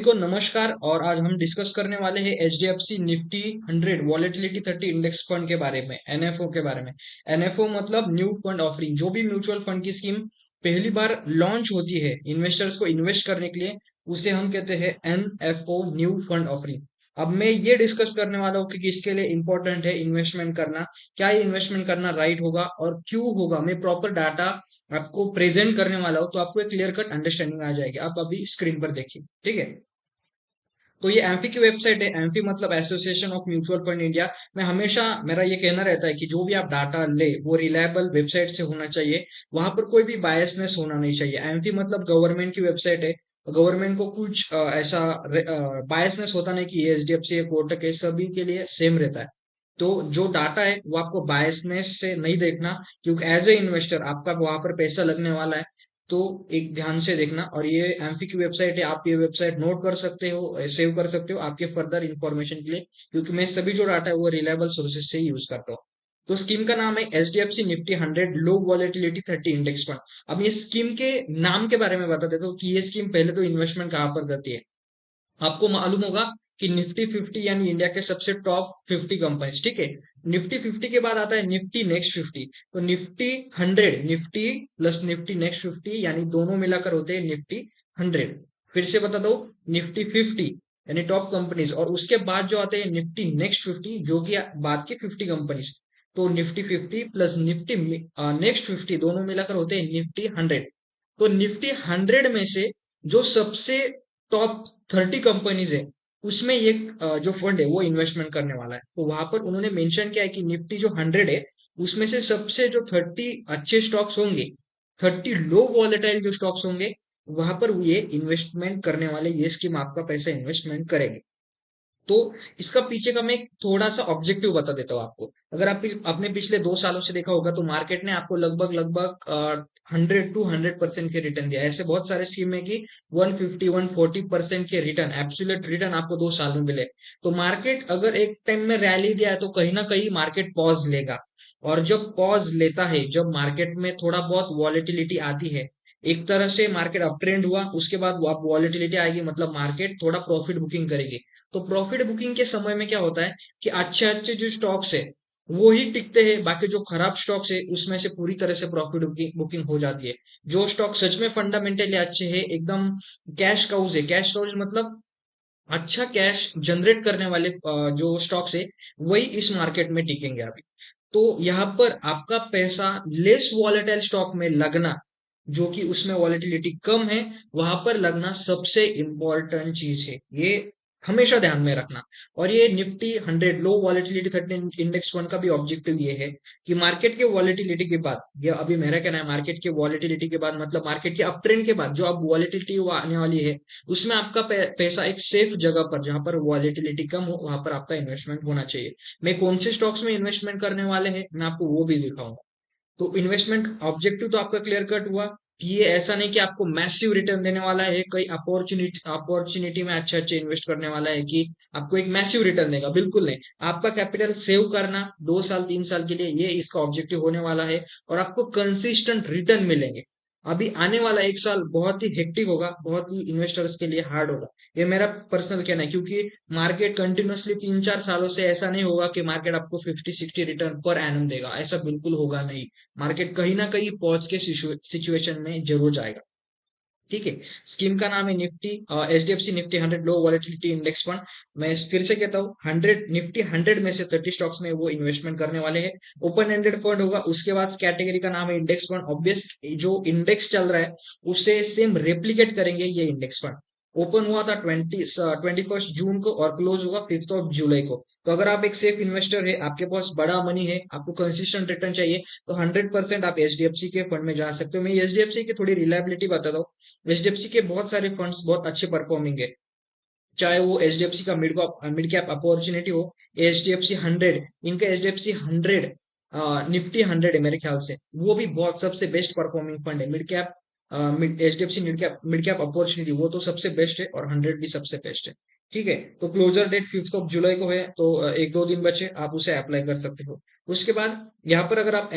को नमस्कार। और आज हम डिस्कस करने वाले हैं HDFC Nifty 100 volatility 30 index fund के बारे में, एनएफओ के बारे में। एनएफओ मतलब न्यू फंड ऑफरिंग। जो भी म्यूचुअल फंड की स्कीम पहली बार लॉन्च होती है इन्वेस्टर्स को इन्वेस्ट करने के लिए, उसे हम कहते हैं एनएफओ, न्यू फंड ऑफरिंग। अब मैं ये डिस्कस करने वाला हूँ कि किसके लिए इंपॉर्टेंट है इन्वेस्टमेंट करना, क्या ये इन्वेस्टमेंट करना राइट होगा और क्यों होगा। मैं प्रॉपर डाटा आपको प्रेजेंट करने वाला हूँ, तो आपको एक क्लियर कट अंडरस्टैंडिंग आ जाएगी। आप अभी स्क्रीन पर देखिए, ठीक है। तो ये एम्फी की वेबसाइट है। एम्फी मतलब association of mutual fund India. मैं हमेशा, मेरा ये कहना रहता है कि जो भी आप डाटा ले वो रिलायबल वेबसाइट से होना चाहिए। वहां पर कोई भी बायसनेस होना नहीं चाहिए। एम्फी मतलब गवर्नमेंट की वेबसाइट है। गवर्नमेंट को कुछ ऐसा बायसनेस होता नहीं कि एचडीएफसी है, कोटक है, सभी के लिए सेम रहता है। तो जो डाटा है वो आपको बायसनेस से नहीं देखना, क्योंकि एज ए इन्वेस्टर आपका वहां पर पैसा लगने वाला है। तो एक ध्यान से देखना। और ये एम्फी की वेबसाइट है, आप ये वेबसाइट नोट कर सकते हो, सेव कर सकते हो आपके फर्दर इंफॉर्मेशन के लिए, क्योंकि मैं सभी जो डाटा है वो रिलायबल सोर्सेज से ही यूज करता हूँ। तो स्कीम का नाम है एचडीएफसी निफ्टी 100 लो वॉलेटिलिटी 30 इंडेक्स फंड। अब ये स्कीम के नाम के बारे में बता देता हूँ कि ये स्कीम पहले तो इन्वेस्टमेंट कहाँ पर करती है। आपको मालूम होगा कि निफ्टी 50 यानी इंडिया के सबसे टॉप 50 कंपनीज, ठीक है। निफ्टी 50 के बाद आता है निफ्टी नेक्स्ट 50। तो Nifty 100, Nifty plus Nifty next 50 यानी दोनों मिलाकर होते हैं निफ्टी 100। फिर से बता दो, निफ्टी 50 यानी टॉप कंपनीज, और उसके बाद जो आते हैं निफ्टी नेक्स्ट 50 जो कि बाद की 50 कंपनीज। तो निफ्टी 50 प्लस निफ्टी नेक्स्ट 50 दोनों मिलाकर होते हैं निफ्टी 100। तो निफ्टी 100 में से जो सबसे टॉप 30 कंपनीज है, उसमें ये जो फंड है वो इन्वेस्टमेंट करने वाला है। तो वहां पर उन्होंने मेंशन किया है कि निफ्टी जो 100 है, उसमें से सबसे जो 30 अच्छे स्टॉक्स होंगे, 30 लो वॉलेटाइल जो स्टॉक्स होंगे, वहां पर ये इन्वेस्टमेंट करने वाले, ये स्कीम आपका पैसा इन्वेस्टमेंट करेगी। तो इसका पीछे का मैं थोड़ा सा ऑब्जेक्टिव बता देता हूँ आपको। अगर आप अपने पिछले 2 सालों से देखा होगा तो मार्केट ने आपको लगभग लगभग 100 to 100% के रिटर्न दिया है। ऐसे बहुत सारे स्कीम है कि 150 140% के रिटर्न, एब्सोल्यूट रिटर्न आपको 2 साल में मिले। तो मार्केट अगर एक टाइम में रैली दिया है तो कहीं ना कहीं मार्केट पॉज लेगा। और जब पॉज लेता है, जब मार्केट में थोड़ा बहुत वॉलेटिलिटी आती है, एक तरह से मार्केट अप ट्रेंड हुआ, उसके बाद वॉलेटिलिटी आएगी, मतलब मार्केट थोड़ा प्रॉफिट बुकिंग करेगी। तो प्रॉफिट बुकिंग के समय में क्या होता है कि अच्छे अच्छे जो स्टॉक्स है वो ही टिकते हैं, बाकी जो खराब स्टॉक्स है उसमें से पूरी तरह से प्रॉफिट बुकिंग हो जाती है। जो स्टॉक सच में फंडामेंटली अच्छे है, एकदम कैश काउज है, कैश काउज मतलब अच्छा कैश जनरेट करने वाले जो स्टॉक्स है, वही इस मार्केट में टिकेंगे अभी। तो यहाँ पर आपका पैसा लेस वॉलेटाइल स्टॉक में लगना, जो कि उसमें वॉलेटिलिटी कम है, वहां पर लगना सबसे इंपॉर्टेंट चीज है। ये हमेशा ध्यान में रखना। और ये निफ्टी 100 लो वॉलेटिलिटी 30 इंडेक्स फंड का भी ऑब्जेक्टिव ये है कि मार्केट के वॉलेटिलिटी के बाद, ये अभी मेरा कहना है, मार्केट के वॉलेटिलिटी के बाद मतलब मार्केट के अप ट्रेंड के बाद जो अब वॉलेटिलिटी आने वाली है, उसमें आपका पैसा एक सेफ जगह पर, जहां पर वॉलेटिलिटी कम हो, वहां पर आपका इन्वेस्टमेंट होना चाहिए। मैं कौन से स्टॉक्स में इन्वेस्टमेंट करने वाले हैं मैं आपको वो भी दिखाऊंगा। तो इन्वेस्टमेंट ऑब्जेक्टिव तो आपका क्लियर कट हुआ कि ये ऐसा नहीं कि आपको मैसिव रिटर्न देने वाला है, कई अपॉर्चुनिटी में अच्छे अच्छे इन्वेस्ट करने वाला है कि आपको एक मैसिव रिटर्न देगा, बिल्कुल नहीं। आपका कैपिटल सेव करना 2 साल 3 साल के लिए, ये इसका ऑब्जेक्टिव होने वाला है। और आपको कंसिस्टेंट रिटर्न मिलेंगे। अभी आने वाला 1 साल बहुत ही हेक्टिक होगा, बहुत ही इन्वेस्टर्स के लिए हार्ड होगा। ये मेरा पर्सनल कहना है, क्योंकि मार्केट कंटिन्यूअसली 3 4 सालों से ऐसा नहीं होगा कि मार्केट आपको 50 60 रिटर्न पर एनम देगा, ऐसा बिल्कुल होगा नहीं। मार्केट कहीं ना कहीं पहुंच के सिचुएशन में जरूर जाएगा, ठीक है। स्कीम का नाम है निफ्टी, एचडीएफसी निफ्टी 100 लो वॉलेटिलिटी इंडेक्स फंड। मैं फिर से कहता हूँ, 100 निफ्टी 100 में से 30 स्टॉक्स में वो इन्वेस्टमेंट करने वाले हैं। ओपन एंडेड फंड होगा। उसके बाद कैटेगरी का नाम है इंडेक्स फंड। ऑब्वियस, जो इंडेक्स चल रहा है उससे सेम रेप्लिकेट करेंगे ये इंडेक्स फंड। ओपन हुआ था 21 जून को और क्लोज होगा 5 जुलाई को। तो अगर आप एक सेफ इन्वेस्टर है, आपके पास बड़ा मनी है, आपको कंसिस्टेंट रिटर्न चाहिए, तो 100% आप एचडीएफसी के फंड में जा सकते हो। मैं एचडीएफसी की थोड़ी रिलायबिलिटी बताता हूँ। एचडीएफसी के बहुत सारे फंड्स बहुत अच्छे परफॉर्मिंग है, चाहे वो एचडीएफसी का मिड कैप अपॉर्चुनिटी हो, एचडीएफसी 100, इनका एचडीएफसी 100 निफ्टी 100 है मेरे ख्याल से, वो भी बहुत सबसे बेस्ट परफॉर्मिंग फंड है। Mid cap HDFC mid cap opportunity वो तो सबसे बेस्ट है, और 100 भी सबसे बेस्ट है, ठीक है। तो क्लोजर डेट 5 जुलाई को है, तो 1 2 दिन बचे, आप उसे अप्लाई कर सकते हो। उसके बाद यहाँ पर अगर आप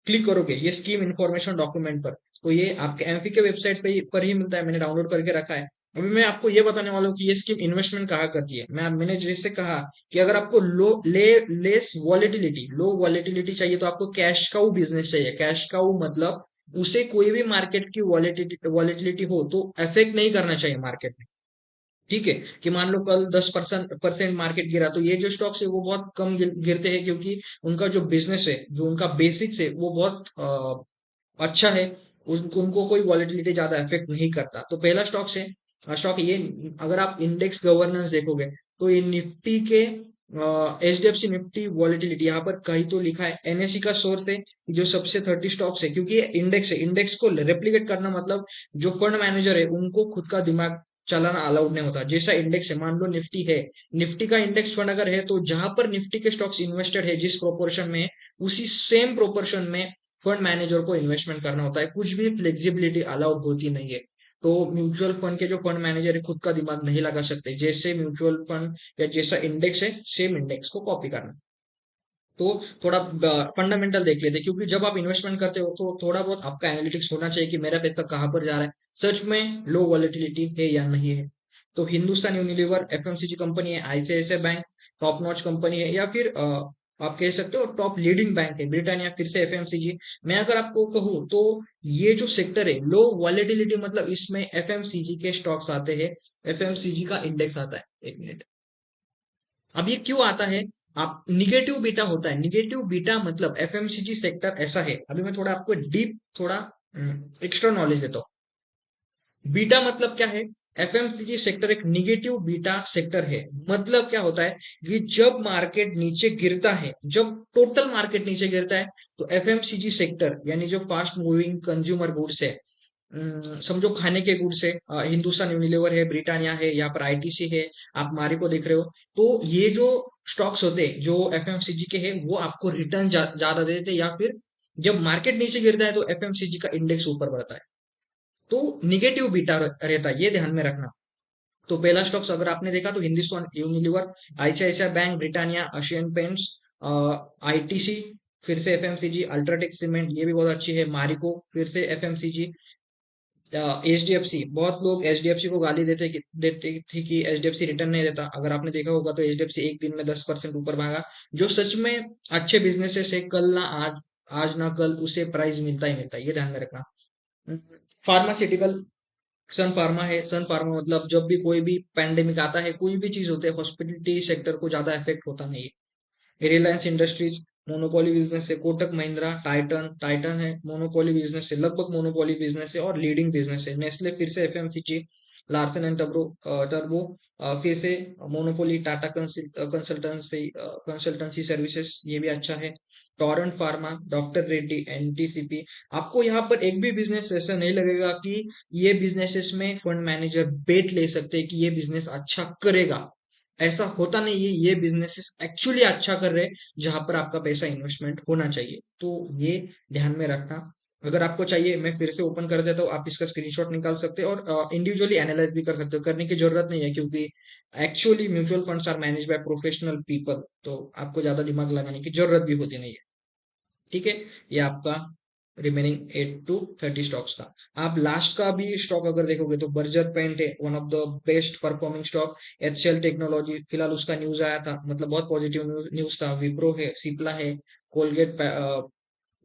क्लिक करोगे ये स्कीम इन्फॉर्मेशन डॉक्यूमेंट पर, तो ये आपके एमपी के वेबसाइट पर ही मिलता है, मैंने डाउनलोड करके रखा है। अभी मैं आपको ये बताने वाला हूँ कि ये स्कीम इन्वेस्टमेंट कहाँ करती है। मैंने जैसे कहा कि अगर आपको लेस वॉलेटिलिटी, लो वॉलेटिलिटी चाहिए तो आपको कैश काउ बिजनेस चाहिए। कैश काउ मतलब उसे कोई भी मार्केट की वॉलेटिलिटी हो तो अफेक्ट नहीं करना चाहिए मार्केट में। ठीक है, कि मान लो कल 10% मार्केट गिरा तो ये जो स्टॉक्स है वो बहुत कम गिरते हैं, क्योंकि उनका जो बिजनेस है, जो उनका बेसिक्स है वो बहुत अच्छा है। उनको कोई वॉलेटिलिटी ज्यादा इफेक्ट नहीं करता। तो पहला स्टॉक ये, अगर आप इंडेक्स गवर्नेंस देखोगे तो ये निफ्टी के H D F C Nifty volatility यहाँ पर कहीं तो लिखा है। एनएससी का सोर्स है जो सबसे 30 स्टॉक्स है, क्योंकि ये इंडेक्स है। इंडेक्स को रेप्लिकेट करना मतलब जो फंड मैनेजर है उनको खुद का दिमाग चलाना अलाउड नहीं होता। जैसा इंडेक्स है, मान लो निफ्टी है, निफ्टी का इंडेक्स फंड अगर है तो जहां पर निफ्टी के स्टॉक्स इन्वेस्टेड है जिस प्रोपोर्शन में, उसी सेम प्रोपोर्शन में फंड मैनेजर को इन्वेस्टमेंट करना होता है। कुछ भी फ्लेक्सिबिलिटी अलाउड होती नहीं है। तो म्यूचुअल फंड के जो फंड मैनेजर है खुद का दिमाग नहीं लगा सकते। जैसे म्यूचुअल फंड या जैसा इंडेक्स है सेम इंडेक्स को कॉपी करना। तो थोड़ा फंडामेंटल देख लेते हैं, क्योंकि जब आप इन्वेस्टमेंट करते हो तो थोड़ा बहुत आपका एनालिटिक्स होना चाहिए कि मेरा पैसा कहाँ पर जा रहा है, सच में लो वॉलेटिलिटी है या नहीं है। तो हिंदुस्तान यूनिलीवर एफएमसीजी कंपनी है, ICICI bank top notch company है, या फिर आप कह सकते हो टॉप लीडिंग बैंक है ब्रिटानिया, फिर से एफएमसीजी। मैं अगर आपको कहूँ तो ये जो सेक्टर है लो वॉलेटिलिटी मतलब इसमें एफएमसीजी के स्टॉक्स आते हैं, एफएमसीजी का इंडेक्स आता है। एक मिनट, अब ये क्यों आता है? आप निगेटिव बीटा होता है। निगेटिव बीटा मतलब एफएमसीजी सेक्टर ऐसा है। अभी मैं थोड़ा आपको डीप थोड़ा एक्स्ट्रा नॉलेज देता हूँ। बीटा मतलब क्या है? एफएमसीजी सेक्टर एक निगेटिव बीटा सेक्टर है। मतलब क्या होता है कि जब मार्केट नीचे गिरता है, जब टोटल मार्केट नीचे गिरता है, तो एफएमसीजी सेक्टर यानी जो फास्ट मूविंग कंज्यूमर गुड्स है, समझो खाने के गुड्स है, हिंदुस्तान यूनिलीवर है, ब्रिटानिया है, यहाँ पर आईटीसी है, आप मारिको देख रहे हो। तो ये जो स्टॉक्स होते हैं जो एफएमसीजी के हैं वो आपको रिटर्न ज्यादा देते हैं, या फिर जब मार्केट नीचे गिरता है तो एफएमसीजी का इंडेक्स ऊपर बढ़ता है। तो निगेटिव बीटा रहता है, ये ध्यान में रखना। तो पहला स्टॉक्स अगर आपने देखा तो Hindustan Unilever, ICICI bank, Britannia, Asian paints, ITC, फिर से एफएमसीजी, अल्ट्राटेक सीमेंट ये भी बहुत अच्छी है, मारिको, फिर से एफएमसीजी, एचडीएफसी। बहुत लोग एचडीएफसी को गाली देते थे कि एचडीएफसी रिटर्न नहीं देता। अगर आपने देखा होगा तो एचडीएफसी एक दिन में 10% ऊपर भागा। जो सच में अच्छे बिजनेसेस है, कल ना आज, आज ना कल उसे प्राइस मिलता ही मिलता है, ये ध्यान में रखना। फार्मास्यूटिकल, सन फार्मा है। सन फार्मा मतलब जब भी कोई भी पैंडेमिक आता है, कोई भी चीज होती है, हॉस्पिटलिटी सेक्टर को ज्यादा इफेक्ट होता नहीं है। रिलायंस इंडस्ट्रीज मोनोपोली बिजनेस है। कोटक महिंद्रा, टाइटन, टाइटन है मोनोपोली बिजनेस है, लगभग मोनोपोली बिजनेस है और लीडिंग बिजनेस है। नेस्ले फिर से FMCG, Larsen and turbo, turbo फिर से monopoly, Tata consultancy consultancy services ये भी अच्छा है। Torrent pharma, doctor Reddy, एनटीसीपी। आपको यहाँ पर एक भी बिजनेस ऐसा नहीं लगेगा कि ये बिजनेसेस में फंड मैनेजर बेट ले सकते हैं कि ये बिजनेस अच्छा करेगा। ऐसा होता नहीं है। ये बिजनेसेस एक्चुअली अच्छा कर रहे हैं जहां पर आपका पैसा इन्वेस्टमेंट होना चाहिए। तो ये ध्यान में रखना। अगर आपको चाहिए मैं फिर से ओपन कर देता हूँ, आप इसका स्क्रीनशॉट निकाल सकते हो और इंडिविजुअली एनालाइज भी कर सकते हो। करने की जरूरत नहीं है, क्योंकि actually mutual funds are manage by professional people, तो आपको ज्यादा दिमाग लगाने की जरूरत भी होती नहीं है। ठीक है, ये आपका रिमेनिंग 8 to 30 स्टॉक्स था। आप लास्ट का भी स्टॉक अगर देखोगे तो बर्जर पेंट है, one of the best performing stock. HCL technology फिलहाल उसका न्यूज आया था, मतलब बहुत पॉजिटिव न्यूज था। विप्रो है, सिप्ला है, कोलगेट,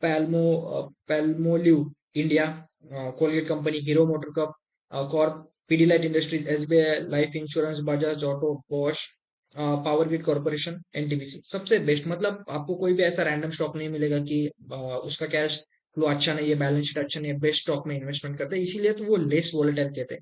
पैल्मो Palmolive India, Colgate company, Hero motor cup corp, Pidilite industries, SBI life insurance, Bajaj auto, Bosch, power grid corporation, NTPC. सबसे बेस्ट मतलब आपको कोई भी ऐसा रैंडम स्टॉक नहीं मिलेगा कि उसका कैश फ्लो अच्छा नहीं है, बैलेंस शीट अच्छा नहीं है, बेस्ट स्टॉक में इन्वेस्टमेंट करते हैं, इसीलिए तो वो लेस वोलेटाइल कहते हैं।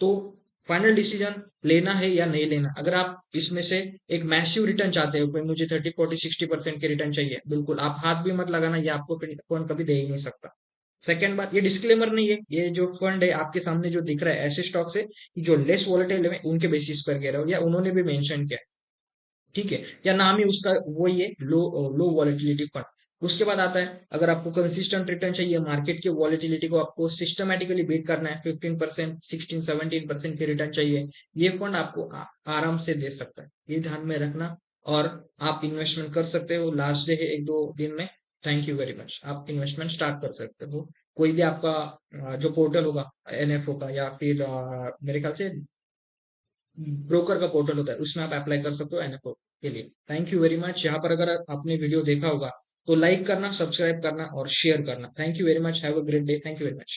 तो फाइनल डिसीजन लेना है या नहीं लेना। अगर आप इसमें से एक मैसिव रिटर्न चाहते हो, कोई मुझे 30 40 60% के रिटर्न चाहिए, बिल्कुल आप हाथ भी मत लगाना, ये आपको फंड कभी दे ही नहीं सकता। सेकेंड बात, ये डिस्क्लेमर नहीं है, ये जो फंड है आपके सामने जो दिख रहा है ऐसे स्टॉक्स है कि जो लेस वोलेटाइल है उनके बेसिस पर कह रहा हूँ, या उन्होंने भी मेंशन किया। ठीक है, या नाम ही उसका वही है, लो लो वॉलेटिलिटी फंड। उसके बाद आता है, अगर आपको कंसिस्टेंट रिटर्न चाहिए, मार्केट की वॉलेटिलिटी को आपको सिस्टमेटिकली बीट करना है, 15% 16 17% के रिटर्न चाहिए, ये फंड आपको आराम से दे सकता है, ये ध्यान में रखना। और आप इन्वेस्टमेंट कर सकते हो, लास्ट डे है 1 2 दिन में। थैंक यू वेरी मच, आप इन्वेस्टमेंट स्टार्ट कर सकते हो। कोई भी आपका जो पोर्टल होगा एनएफओ का, या फिर मेरे ख्याल से ब्रोकर का पोर्टल होता है, उसमें आप अप्लाई कर सकते हो एनएफओ के लिए। Thank you very much. यहाँ पर अगर आपने वीडियो देखा होगा तो लाइक करना, सब्सक्राइब करना और शेयर करना। Thank you very much. Have a great day. Thank you very much.